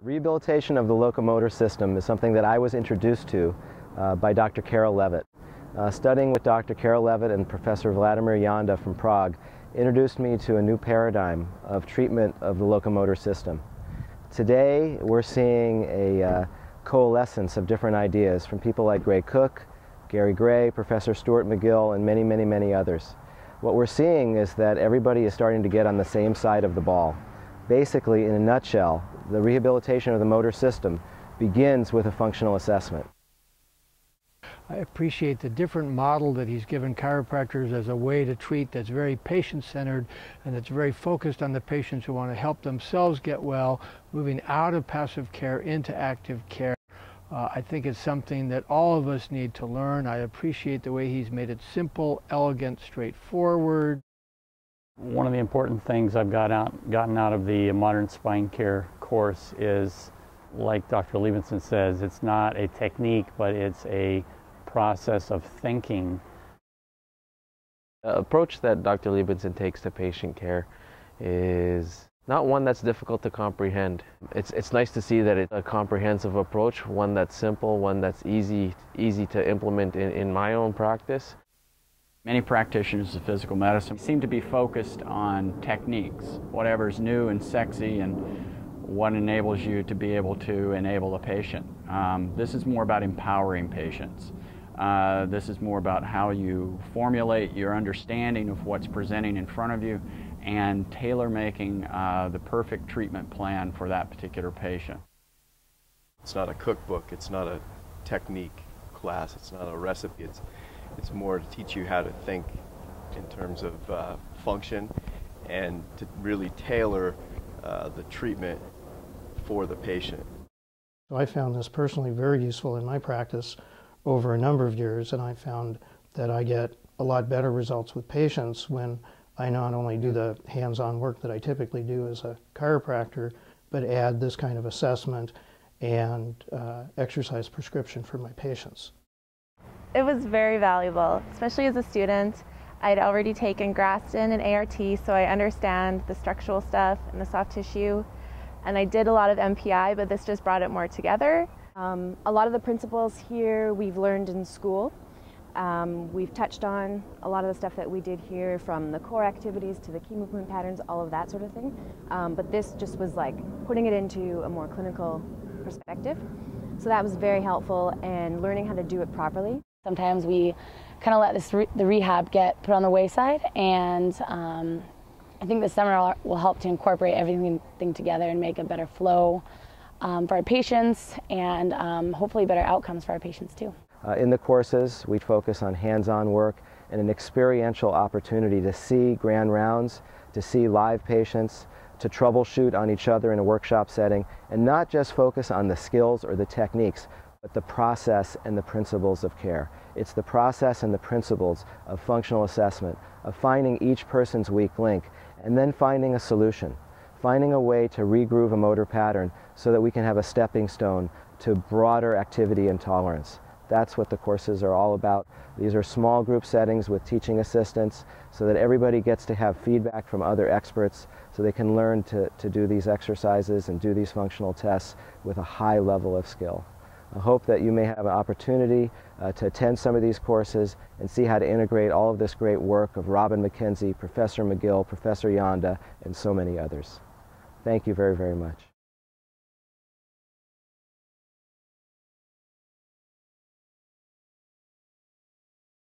Rehabilitation of the locomotor system is something that I was introduced to by Dr. Karol Levitt. Studying with Dr. Karol Levitt and Professor Vladimir Janda from Prague introduced me to a new paradigm of treatment of the locomotor system. Today we're seeing a coalescence of different ideas from people like Gray Cook, Gary Gray, Professor Stuart McGill, and many others. What we're seeing is that everybody is starting to get on the same side of the ball. Basically, in a nutshell, the rehabilitation of the motor system begins with a functional assessment. I appreciate the different model that he's given chiropractors as a way to treat that's very patient-centered and that's very focused on the patients who want to help themselves get well, moving out of passive care into active care. I think it's something that all of us need to learn. I appreciate the way he's made it simple, elegant, straightforward. One of the important things I've gotten out of the modern spine care course is, like Dr. Liebenson says, it's not a technique, but it's a process of thinking. The approach that Dr. Liebenson takes to patient care is not one that's difficult to comprehend. It's nice to see that it's a comprehensive approach, one that's simple, one that's easy to implement in my own practice. Many practitioners of physical medicine seem to be focused on techniques, whatever's new and sexy and what enables you to be able to enable a patient. This is more about empowering patients. This is more about how you formulate your understanding of what's presenting in front of you and tailor-making the perfect treatment plan for that particular patient. It's not a cookbook, it's not a technique class, it's not a recipe. It's more to teach you how to think in terms of function and to really tailor the treatment for the patient. I found this personally very useful in my practice over a number of years, and I found that I get a lot better results with patients when I not only do the hands-on work that I typically do as a chiropractor, but add this kind of assessment and exercise prescription for my patients. It was very valuable, especially as a student. I'd already taken Graston and ART, so I understand the structural stuff and the soft tissue. And I did a lot of MPI, but this just brought it more together. A lot of the principles here we've learned in school. We've touched on a lot of the stuff that we did here, from the core activities to the key movement patterns, all of that sort of thing. But this just was like putting it into a more clinical perspective. So that was very helpful, and learning how to do it properly. Sometimes we kind of let the rehab get put on the wayside, and I think this seminar will help to incorporate everything together and make a better flow for our patients, and hopefully better outcomes for our patients too. In the courses, we focus on hands-on work and an experiential opportunity to see grand rounds, to see live patients, to troubleshoot on each other in a workshop setting, and not just focus on the skills or the techniques, but the process and the principles of care. It's the process and the principles of functional assessment, of finding each person's weak link, and then finding a solution, finding a way to regroove a motor pattern so that we can have a stepping stone to broader activity and tolerance. That's what the courses are all about. These are small group settings with teaching assistants so that everybody gets to have feedback from other experts so they can learn to do these exercises and do these functional tests with a high level of skill. I hope that you may have an opportunity to attend some of these courses and see how to integrate all of this great work of Robin McKenzie, Professor McGill, Professor Janda, and so many others. Thank you very much.